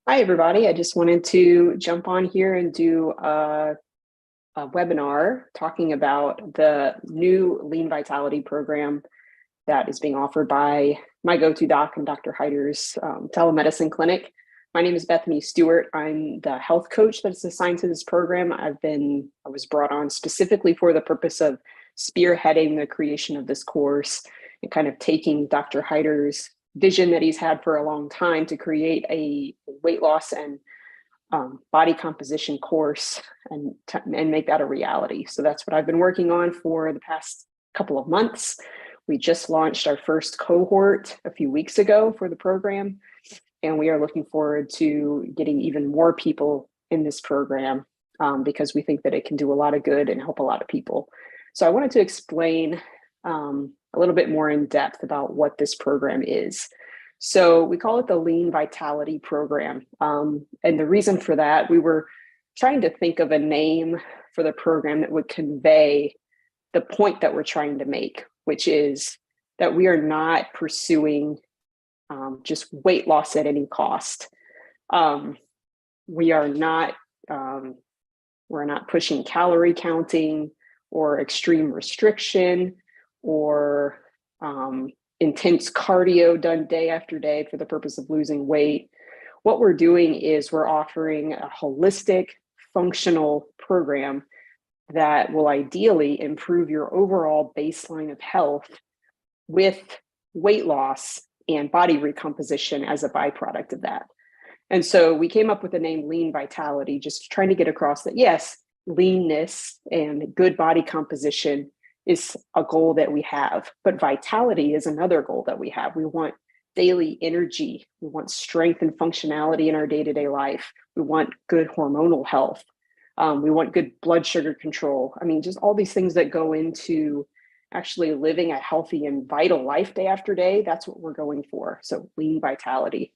Hi, everybody. I just wanted to jump on here and do a webinar talking about the new Lean Vitality program that is being offered by my go-to doc and Dr. Heider's telemedicine clinic. My name is Bethany Stewart. I'm the health coach that's assigned to this program. I was brought on specifically for the purpose of spearheading the creation of this course and kind of taking Dr. Heider's vision that he's had for a long time to create a weight loss and body composition course and make that a reality. So that's what I've been working on for the past couple of months. We just launched our first cohort a few weeks ago for the program, and we are looking forward to getting even more people in this program because we think that it can do a lot of good and help a lot of people. So I wanted to explain a little bit more in depth about what this program is. So we call it the Lean Vitality Program. And the reason for that, we were trying to think of a name for the program that would convey the point that we're trying to make, which is that we are not pursuing just weight loss at any cost. We're not pushing calorie counting or extreme restriction or intense cardio done day after day for the purpose of losing weight. What we're doing is we're offering a holistic, functional program that will ideally improve your overall baseline of health with weight loss and body recomposition as a byproduct of that. And so we came up with the name Lean Vitality, just trying to get across that, yes, leanness and good body composition is a goal that we have, but vitality is another goal that we have. We want daily energy. We want strength and functionality in our day-to-day life. We want good hormonal health. We want good blood sugar control. I mean, just all these things that go into actually living a healthy and vital life day after day. That's what we're going for. So Lean Vitality.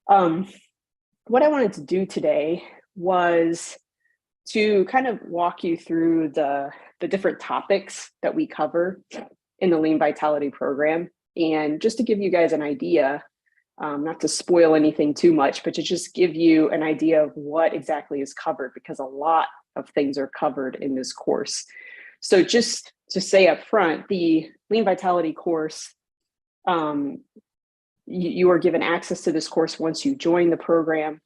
What I wanted to do today was to kind of walk you through the different topics that we cover in the Lean Vitality program. And just to give you guys an idea, not to spoil anything too much, but to just give you an idea of what exactly is covered, because a lot of things are covered in this course. So just to say up front, the Lean Vitality course, you are given access to this course once you join the program.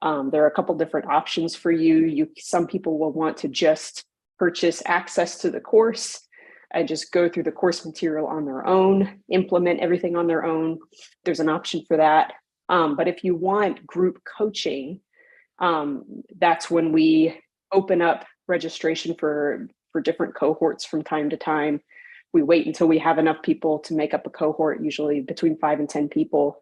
There are a couple different options for you. Some people will want to just purchase access to the course and just go through the course material on their own, implement everything on their own. There's an option for that. But if you want group coaching, that's when we open up registration for different cohorts from time to time. We wait until we have enough people to make up a cohort, usually between 5 and 10 people.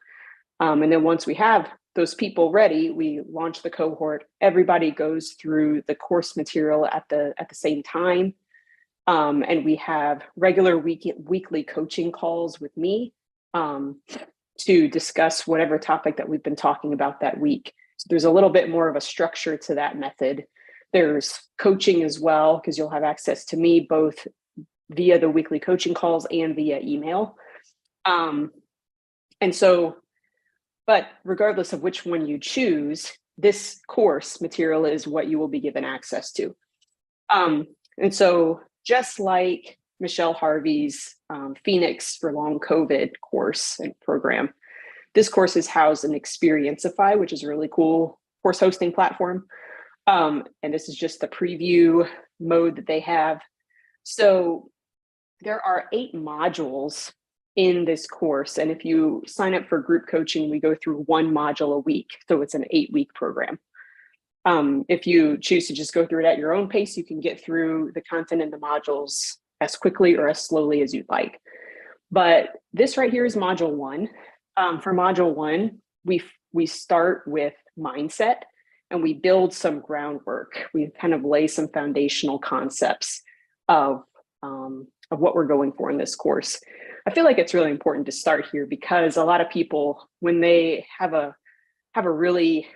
And then once we have those people ready, we launch the cohort. Everybody goes through the course material at the same time. And we have regular weekly coaching calls with me to discuss whatever topic that we've been talking about that week. So there's a little bit more of a structure to that method. There's coaching as well, because you'll have access to me both via the weekly coaching calls and via email. But regardless of which one you choose, this course material is what you will be given access to. And so just like Michelle Harvey's Phoenix for Long COVID course and program, this course is housed in Experienceify, which is a really cool course hosting platform. And this is just the preview mode that they have. So there are 8 modules in this course. And if you sign up for group coaching, we go through 1 module a week. So it's an 8-week program. If you choose to just go through it at your own pace, you can get through the content in the modules as quickly or as slowly as you'd like. But this right here is module 1. For module 1, we start with mindset and we build some groundwork. We kind of lay some foundational concepts of what we're going for in this course. I feel like it's really important to start here because a lot of people, when they have a really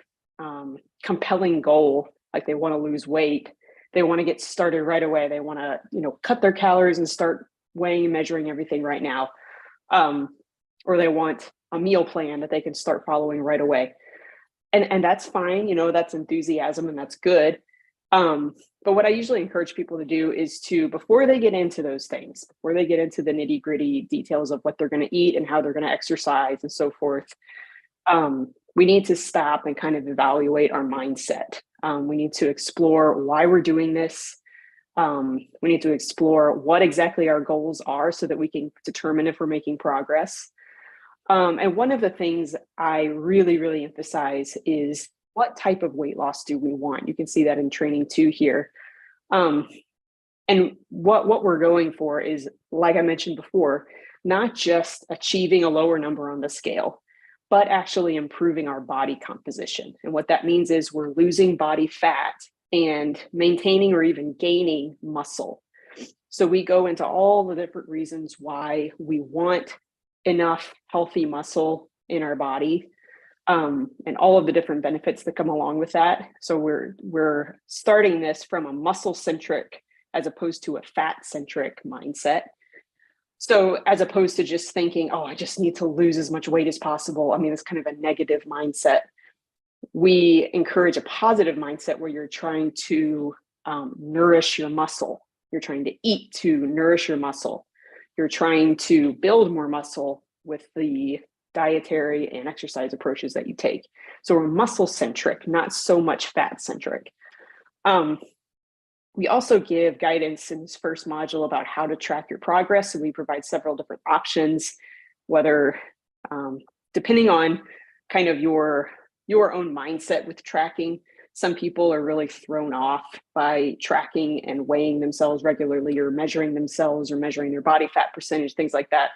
compelling goal, like they want to lose weight, they want to get started right away. They want to, cut their calories and start weighing and measuring everything right now. Or they want a meal plan that they can start following right away. and that's fine, you know, that's enthusiasm and that's good. But what I usually encourage people to do is to, before they get into those things, before they get into the nitty gritty details of what they're going to eat and how they're going to exercise and so forth, we need to stop and kind of evaluate our mindset. We need to explore why we're doing this. We need to explore what exactly our goals are so that we can determine if we're making progress. And one of the things I really, really emphasize is, what type of weight loss do we want? You can see that in training 2 here. And what we're going for is, like I mentioned before, not just achieving a lower number on the scale, but actually improving our body composition. And what that means is we're losing body fat and maintaining or even gaining muscle. So we go into all the different reasons why we want enough healthy muscle in our body, and all of the different benefits that come along with that. So we're starting this from a muscle-centric as opposed to a fat-centric mindset. So as opposed to just thinking, oh, I just need to lose as much weight as possible. I mean, it's kind of a negative mindset. We encourage a positive mindset where you're trying to nourish your muscle. You're trying to eat to nourish your muscle. You're trying to build more muscle with the dietary and exercise approaches that you take. So we're muscle-centric, not so much fat-centric. We also give guidance in this first module about how to track your progress. So we provide several different options, whether depending on kind of your own mindset with tracking. Some people are really thrown off by tracking and weighing themselves regularly, or measuring themselves, or measuring their body fat percentage, things like that.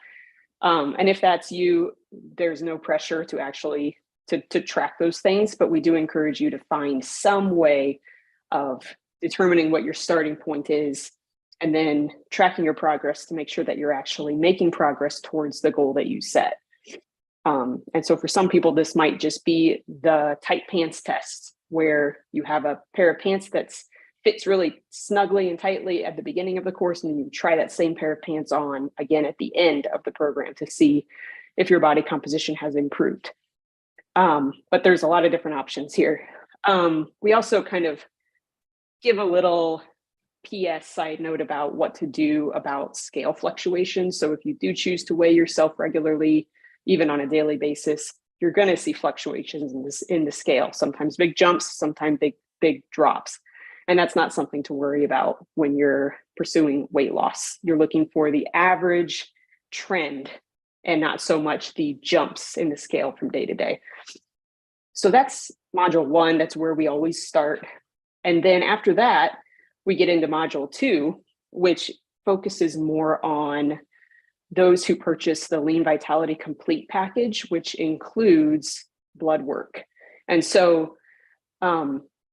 And if that's you, there's no pressure to actually to track those things, but we do encourage you to find some way of determining what your starting point is, and then tracking your progress to make sure that you're actually making progress towards the goal that you set. And so for some people, this might just be the tight pants test, where you have a pair of pants that fits really snugly and tightly at the beginning of the course, and then you try that same pair of pants on again at the end of the program to see if your body composition has improved. But there's a lot of different options here. We also kind of give a little PS side note about what to do about scale fluctuations. So if you do choose to weigh yourself regularly, even on a daily basis, you're going to see fluctuations in the scale, sometimes big jumps, sometimes big drops. And that's not something to worry about when you're pursuing weight loss. You're looking for the average trend and not so much the jumps in the scale from day to day. So that's module 1. That's where we always start. And then after that, we get into module 2, which focuses more on those who purchase the Lean Vitality Complete package, which includes blood work. And so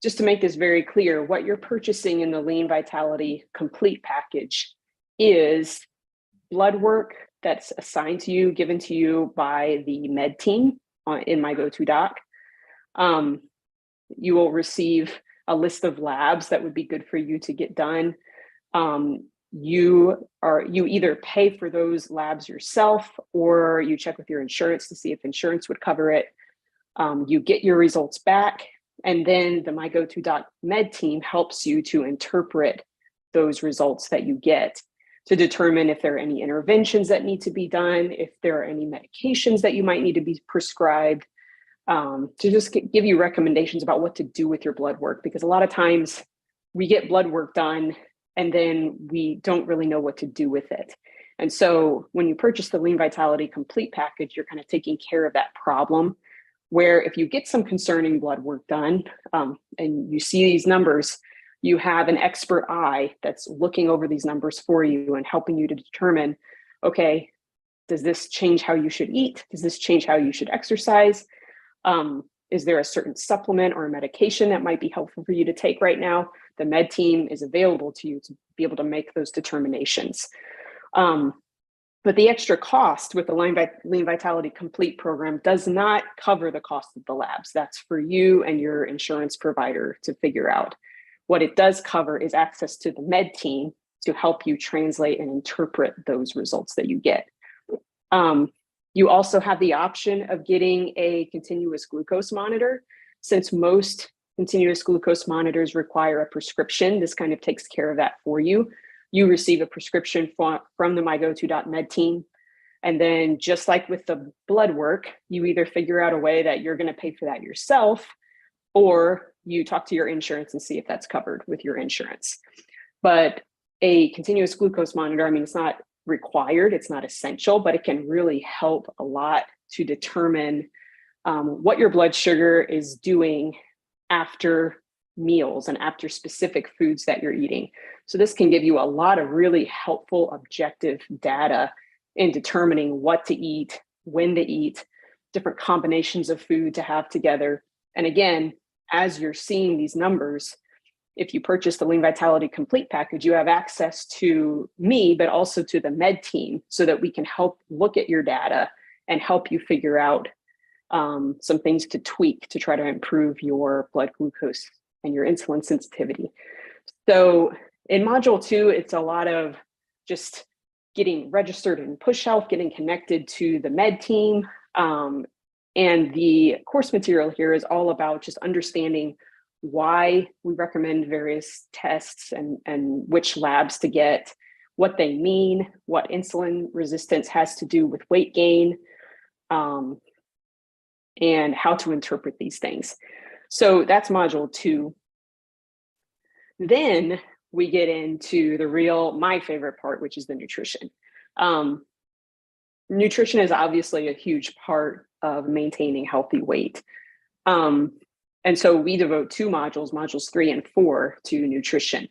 just to make this very clear, what you're purchasing in the Lean Vitality Complete package is blood work that's assigned to you, given to you by the med team in My Go-To Doc. You will receive a list of labs that would be good for you to get done. You either pay for those labs yourself, or you check with your insurance to see if insurance would cover it. You get your results back, and then the My Go-To Doc med team helps you to interpret those results that you get to determine if there are any interventions that need to be done, if there are any medications that you might need to be prescribed, to just give you recommendations about what to do with your blood work. Because a lot of times we get blood work done and then we don't really know what to do with it. And so when you purchase the Lean Vitality Complete package, you're kind of taking care of that problem, where if you get some concerning blood work done and you see these numbers, you have an expert eye that's looking over these numbers for you and helping you to determine, okay, does this change how you should eat? Does this change how you should exercise? Is there a certain supplement or a medication that might be helpful for you to take right now? The med team is available to you to be able to make those determinations. But the extra cost with the Lean Vitality Complete program does not cover the cost of the labs. That's for you and your insurance provider to figure out. What it does cover is access to the med team to help you translate and interpret those results that you get. You also have the option of getting a continuous glucose monitor. since most continuous glucose monitors require a prescription, this kind of takes care of that for you. You receive a prescription from the myGoto.med team. And then just like with the blood work, you either figure out a way that you're going to pay for that yourself, or you talk to your insurance and see if that's covered with your insurance. But a continuous glucose monitor, I mean, it's not required, it's not essential, but it can really help a lot to determine what your blood sugar is doing after meals and after specific foods that you're eating. So this can give you a lot of really helpful objective data in determining what to eat, when to eat, different combinations of food to have together. And again, as you're seeing these numbers, if you purchase the Lean Vitality Complete package, you have access to me, but also to the med team so that we can help look at your data and help you figure out some things to tweak to try to improve your blood glucose and your insulin sensitivity. So in module 2, it's a lot of just getting registered in Push Health, getting connected to the med team. And the course material here is all about just understanding why we recommend various tests and which labs to get, what they mean, what insulin resistance has to do with weight gain, and how to interpret these things. So that's module 2. Then we get into my favorite part, which is the nutrition. Nutrition is obviously a huge part of maintaining healthy weight. And so we devote 2 modules 3 and 4 to nutrition.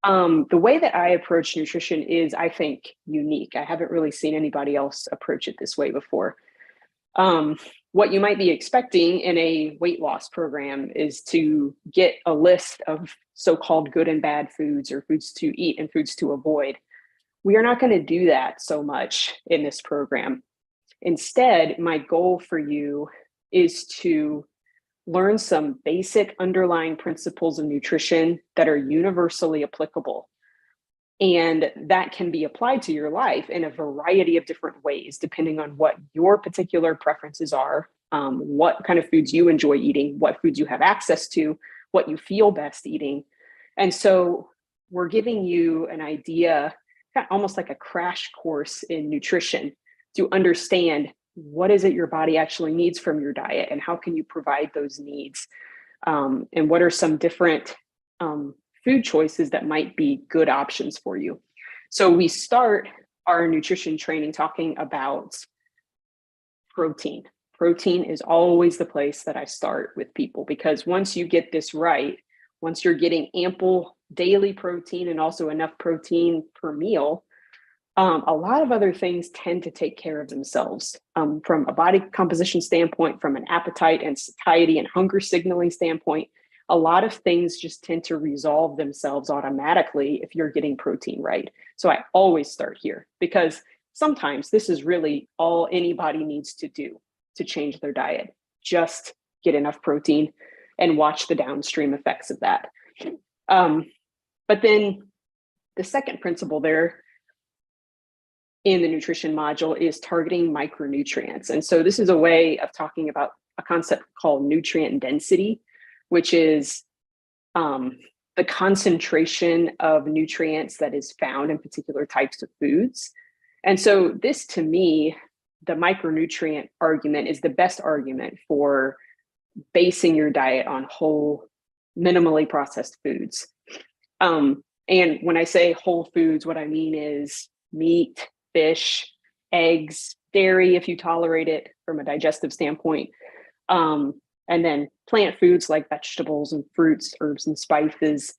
The way that I approach nutrition is, I think, unique. I haven't really seen anybody else approach it this way before. What you might be expecting in a weight loss program is to get a list of so-called good and bad foods, or foods to eat and foods to avoid. We are not going to do that so much in this program. Instead, my goal for you is to learn some basic underlying principles of nutrition that are universally applicable, and that can be applied to your life in a variety of different ways, depending on what your particular preferences are, what kind of foods you enjoy eating, what foods you have access to, what you feel best eating. And so we're giving you an idea, almost like a crash course in nutrition, to understand what is it your body actually needs from your diet, and how can you provide those needs, and what are some different food choices that might be good options for you. So we start our nutrition training talking about protein. Protein is always the place that I start with people, because once you get this right, once you're getting ample daily protein and also enough protein per meal, a lot of other things tend to take care of themselves, from a body composition standpoint, from an appetite and satiety and hunger signaling standpoint. A lot of things just tend to resolve themselves automatically if you're getting protein right. So I always start here, because sometimes this is really all anybody needs to do to change their diet. Just get enough protein and watch the downstream effects of that. But then the second principle there in the nutrition module is targeting micronutrients. And so this is a way of talking about a concept called nutrient density, which is the concentration of nutrients that is found in particular types of foods. And so this, to me, the micronutrient argument is the best argument for basing your diet on whole, minimally processed foods. And when I say whole foods, what I mean is meat, fish, eggs, dairy, if you tolerate it from a digestive standpoint, and then plant foods like vegetables and fruits, herbs and spices,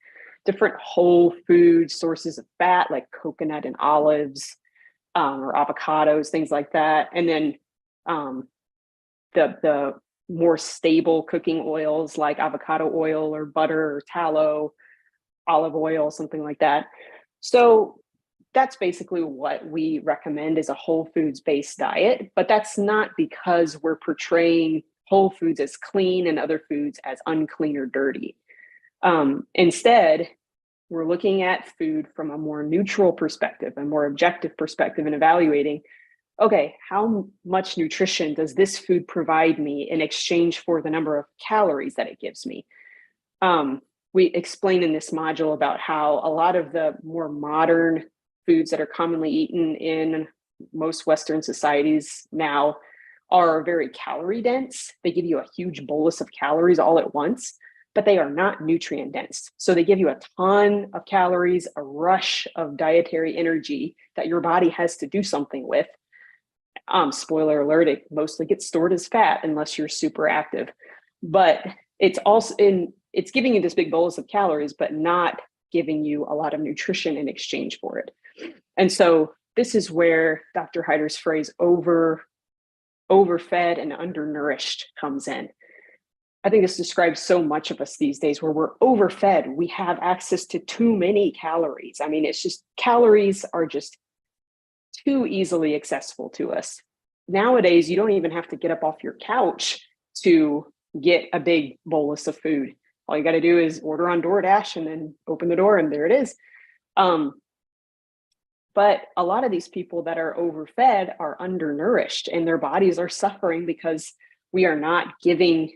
different whole food sources of fat like coconut and olives, or avocados, things like that. And then the more stable cooking oils like avocado oil or butter or tallow, olive oil, something like that. So that's basically what we recommend as a whole foods based diet, but that's not because we're portraying whole foods as clean and other foods as unclean or dirty. Instead, we're looking at food from a more neutral perspective, a more objective perspective, and evaluating okay, how much nutrition does this food provide me in exchange for the number of calories that it gives me? Um, we explain in this module about how a lot of the more modern foods that are commonly eaten in most Western societies now are very calorie dense. They give you a huge bolus of calories all at once, but they are not nutrient dense. So they give you a ton of calories, a rush of dietary energy that your body has to do something with. Spoiler alert, it mostly gets stored as fat unless you're super active. But it's giving you this big bolus of calories, but not giving you a lot of nutrition in exchange for it. And so this is where Dr. Heider's phrase overfed and undernourished comes in. I think this describes so much of us these days where we're overfed. We have access to too many calories. I mean, it's just calories are just too easily accessible to us. Nowadays, you don't even have to get up off your couch to get a big bolus of food. All you got to do is order on DoorDash and then open the door and there it is. But a lot of these people that are overfed are undernourished and their bodies are suffering because we're not giving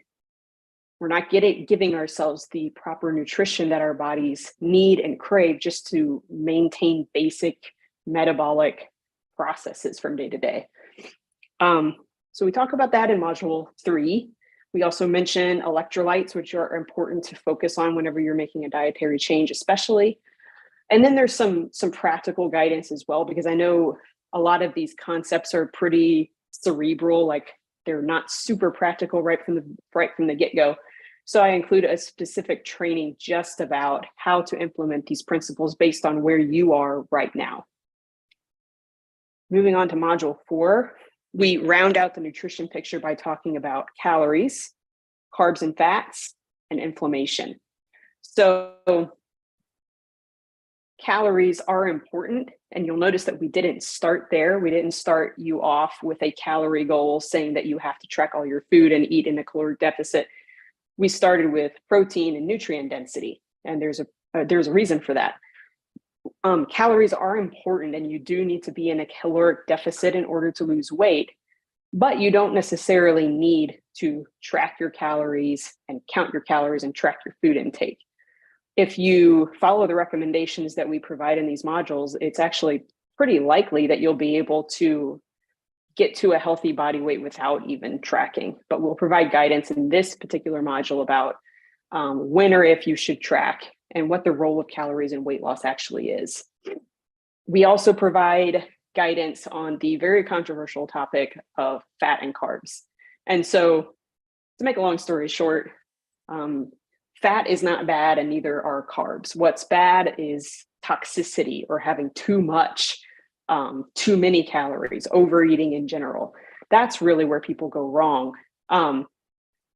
ourselves the proper nutrition that our bodies need and crave just to maintain basic metabolic processes from day to day. So we talk about that in module 3. We also mention electrolytes, which are important to focus on whenever you're making a dietary change, especially. And then there's some practical guidance as well, because I know a lot of these concepts are pretty cerebral, like they're not super practical right from the get-go. So I include a specific training just about how to implement these principles based on where you are right now. Moving on to module 4, we round out the nutrition picture by talking about calories, carbs and fats, and inflammation. So calories are important, and you'll notice that we didn't start there. We didn't start you off with a calorie goal saying that you have to track all your food and eat in a caloric deficit. We started with protein and nutrient density, and there's a reason for that. Calories are important, and you do need to be in a caloric deficit in order to lose weight, but you don't necessarily need to track your calories and count your calories and track your food intake. If you follow the recommendations that we provide in these modules, it's actually pretty likely that you'll be able to get to a healthy body weight without even tracking. But we'll provide guidance in this particular module about when or if you should track and what the role of calories in weight loss actually is. We also provide guidance on the very controversial topic of fat and carbs. And so, to make a long story short, fat is not bad and neither are carbs. What's bad is toxicity or having too much, too many calories, overeating in general. That's really where people go wrong.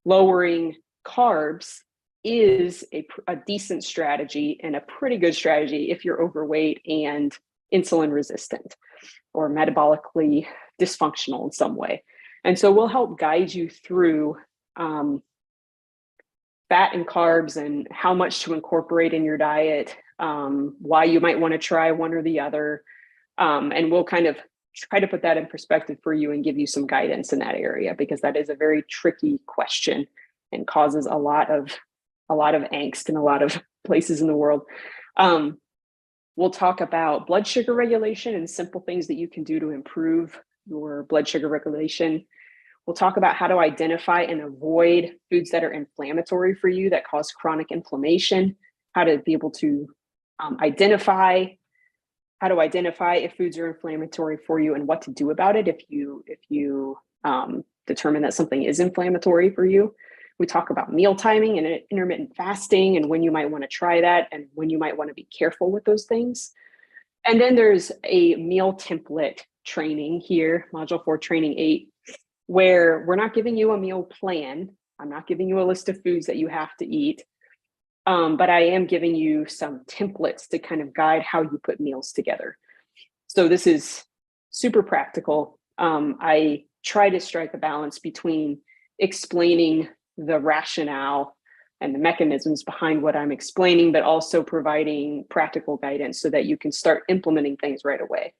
Lowering carbs is a decent strategy and a pretty good strategy if you're overweight and insulin resistant or metabolically dysfunctional in some way. And so we'll help guide you through fat and carbs and how much to incorporate in your diet, why you might want to try one or the other. And we'll kind of try to put that in perspective for you and give you some guidance in that area, because that is a very tricky question and causes a lot of angst in a lot of places in the world. We'll talk about blood sugar regulation and simple things that you can do to improve your blood sugar regulation. We'll talk about how to identify and avoid foods that are inflammatory for you that cause chronic inflammation, how to be able to identify if foods are inflammatory for you and what to do about it if you determine that something is inflammatory for you. We talk about meal timing and intermittent fasting and when you might want to try that and when you might want to be careful with those things. And then there's a meal template training here, Module 4, Training 8, where we're not giving you a meal plan. I'm not giving you a list of foods that you have to eat, but I am giving you some templates to kind of guide how you put meals together. So this is super practical. I try to strike a balance between explaining the rationale and the mechanisms behind what I'm explaining, but also providing practical guidance so that you can start implementing things right away.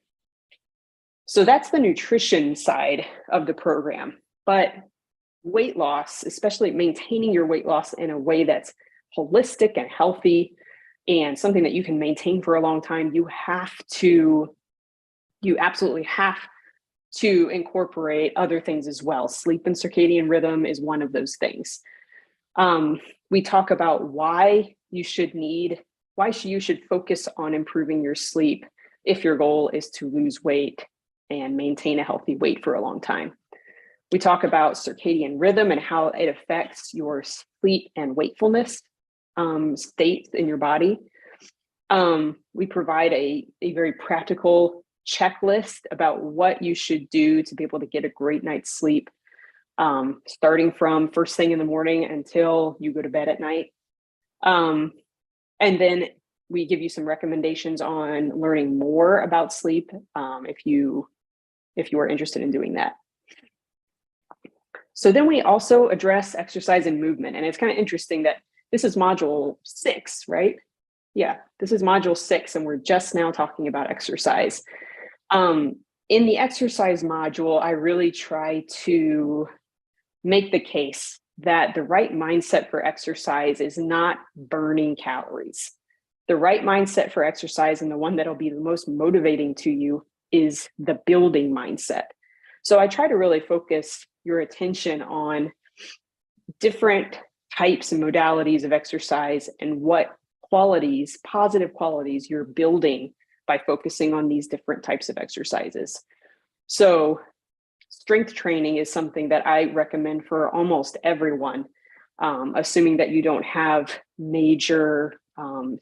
So that's the nutrition side of the program. But weight loss, especially maintaining your weight loss in a way that's holistic and healthy and something that you can maintain for a long time, you absolutely have to incorporate other things as well. Sleep and circadian rhythm is one of those things. We talk about why you should focus on improving your sleep if your goal is to lose weight and maintain a healthy weight for a long time. We talk about circadian rhythm and how it affects your sleep and wakefulness states in your body. We provide a very practical checklist about what you should do to be able to get a great night's sleep, starting from first thing in the morning until you go to bed at night. And then we give you some recommendations on learning more about sleep if you are interested in doing that. So then we also address exercise and movement. And it's kind of interesting that this is module 6, right? Yeah, this is module 6, and we're just now talking about exercise. In the exercise module, I really try to make the case that the right mindset for exercise is not burning calories. The right mindset for exercise, and the one that'll be the most motivating to you, is the building mindset. So I try to really focus your attention on different types and modalities of exercise and what qualities, positive qualities, you're building by focusing on these different types of exercises. So strength training is something that I recommend for almost everyone, assuming that you don't have major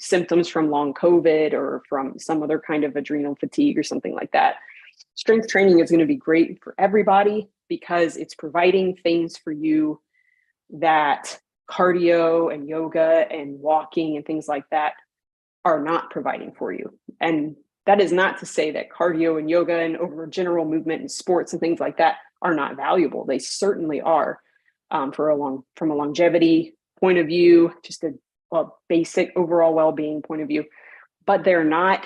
symptoms from long COVID or from some other kind of adrenal fatigue or something like that. Strength training is going to be great for everybody because it's providing things for you that cardio and yoga and walking and things like that are not providing for you. And that is not to say that cardio and yoga and over general movement and sports and things like that are not valuable. They certainly are, from a longevity point of view, just a basic overall well-being point of view. But they're not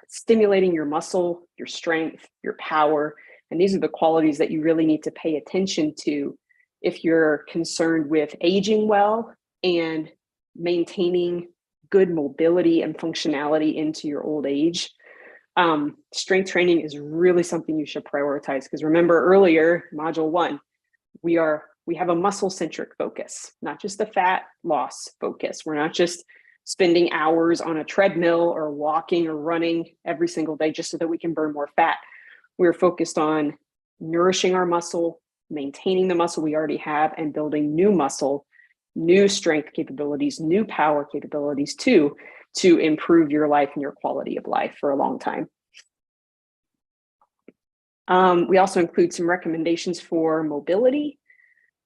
stimulating your muscle, your strength, your power. And these are the qualities that you really need to pay attention to if you're concerned with aging well and maintaining good mobility and functionality into your old age. Strength training is really something you should prioritize, because remember earlier, module 1, we have a muscle-centric focus, not just a fat loss focus. We're not just spending hours on a treadmill or walking or running every single day just so that we can burn more fat. We're focused on nourishing our muscle, maintaining the muscle we already have, and building new muscle, new strength capabilities, new power capabilities too, to improve your life and your quality of life for a long time. We also include some recommendations for mobility,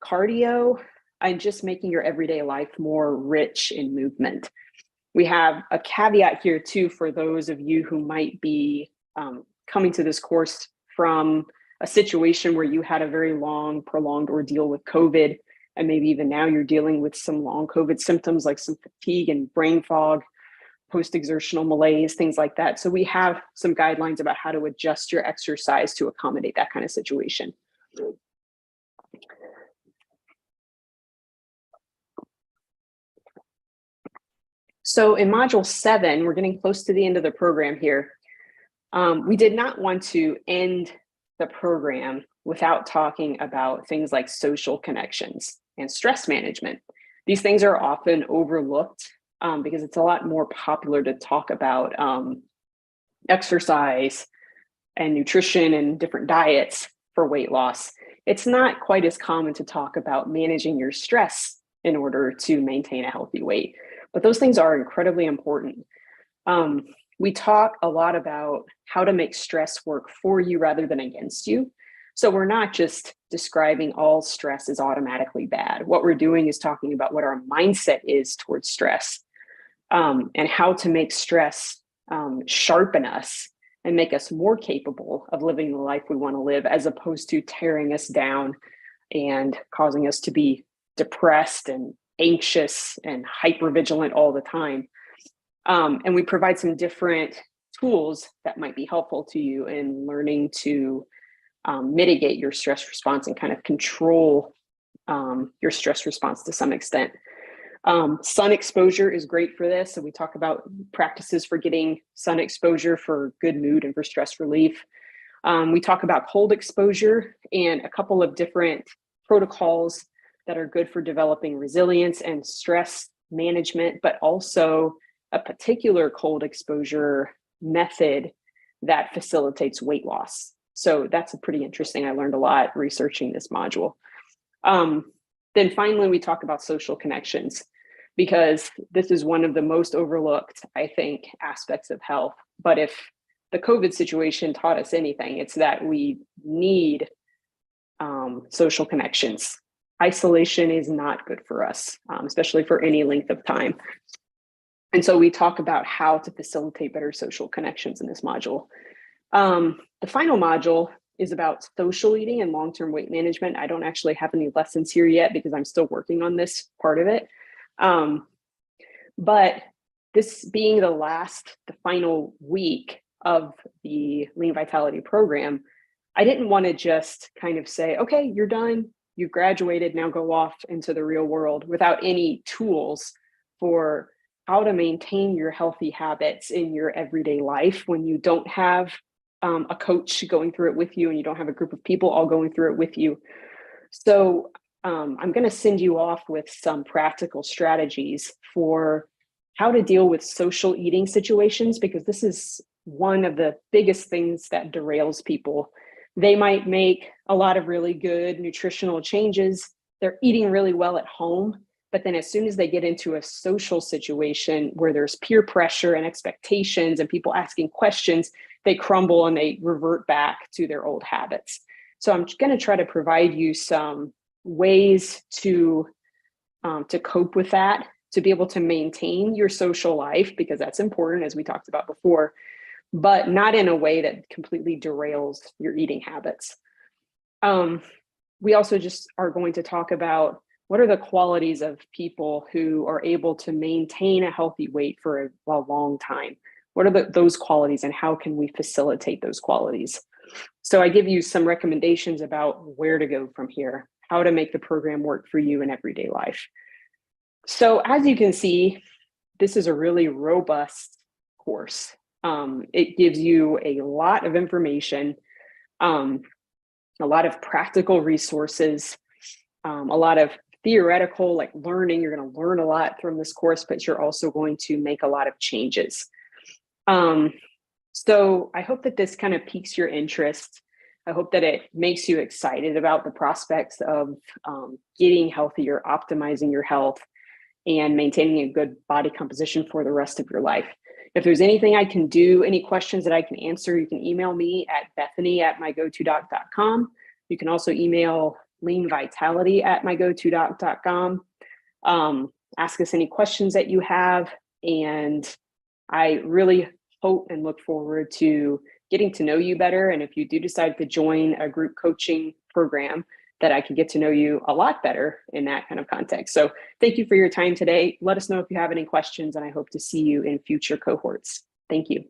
cardio, and just making your everyday life more rich in movement. We have a caveat here too for those of you who might be coming to this course from a situation where you had a very long, prolonged ordeal with COVID, and maybe even now you're dealing with some long COVID symptoms like some fatigue and brain fog, post-exertional malaise, things like that. So we have some guidelines about how to adjust your exercise to accommodate that kind of situation. So in module 7, we're getting close to the end of the program here. We did not want to end the program without talking about things like social connections and stress management. These things are often overlooked because it's a lot more popular to talk about exercise and nutrition and different diets for weight loss. It's not quite as common to talk about managing your stress in order to maintain a healthy weight, but those things are incredibly important. We talk a lot about how to make stress work for you rather than against you. So we're not just describing all stress as automatically bad. What we're doing is talking about what our mindset is towards stress, and how to make stress sharpen us and make us more capable of living the life we want to live, as opposed to tearing us down and causing us to be depressed and anxious and hypervigilant all the time. And we provide some different tools that might be helpful to you in learning to mitigate your stress response and kind of control your stress response to some extent. Sun exposure is great for this. So we talk about practices for getting sun exposure for good mood and for stress relief. We talk about cold exposure and a couple of different protocols that are good for developing resilience and stress management, but also a particular cold exposure method that facilitates weight loss. So that's pretty interesting. I learned a lot researching this module. Then finally, we talk about social connections, because this is one of the most overlooked, I think, aspects of health. But if the COVID situation taught us anything, it's that we need social connections. Isolation is not good for us, especially for any length of time. And so we talk about how to facilitate better social connections in this module. The final module is about social eating and long-term weight management. I don't actually have any lessons here yet because I'm still working on this part of it. But this being the final week of the Lean Vitality program, I didn't want to just kind of say, okay, you're done, you've graduated, now go off into the real world without any tools for how to maintain your healthy habits in your everyday life when you don't have a coach going through it with you and you don't have a group of people all going through it with you. So I'm going to send you off with some practical strategies for how to deal with social eating situations, because this is one of the biggest things that derails people. They might make a lot of really good nutritional changes. They're eating really well at home, but then as soon as they get into a social situation where there's peer pressure and expectations and people asking questions, they crumble and they revert back to their old habits. So I'm going to try to provide you some ways to cope with that, to be able to maintain your social life, because that's important, as we talked about before, but not in a way that completely derails your eating habits. We also just are going to talk about what are the qualities of people who are able to maintain a healthy weight for a long time. What are those qualities and how can we facilitate those qualities? So I give you some recommendations about where to go from here, how to make the program work for you in everyday life. So as you can see, this is a really robust course. It gives you a lot of information, a lot of practical resources, a lot of theoretical learning. You're going to learn a lot from this course, but you're also going to make a lot of changes. So I hope that this kind of piques your interest. I hope that it makes you excited about the prospects of getting healthier, optimizing your health, and maintaining a good body composition for the rest of your life. If there's anything I can do, any questions that I can answer, you can email me at bethany@mygotodoc.com. You can also email leanvitality@mygotodoc.com. Ask us any questions that you have. And I really hope and look forward to getting to know you better. And if you do decide to join a group coaching program, that I can get to know you a lot better in that kind of context. So thank you for your time today. Let us know if you have any questions, and I hope to see you in future cohorts. Thank you.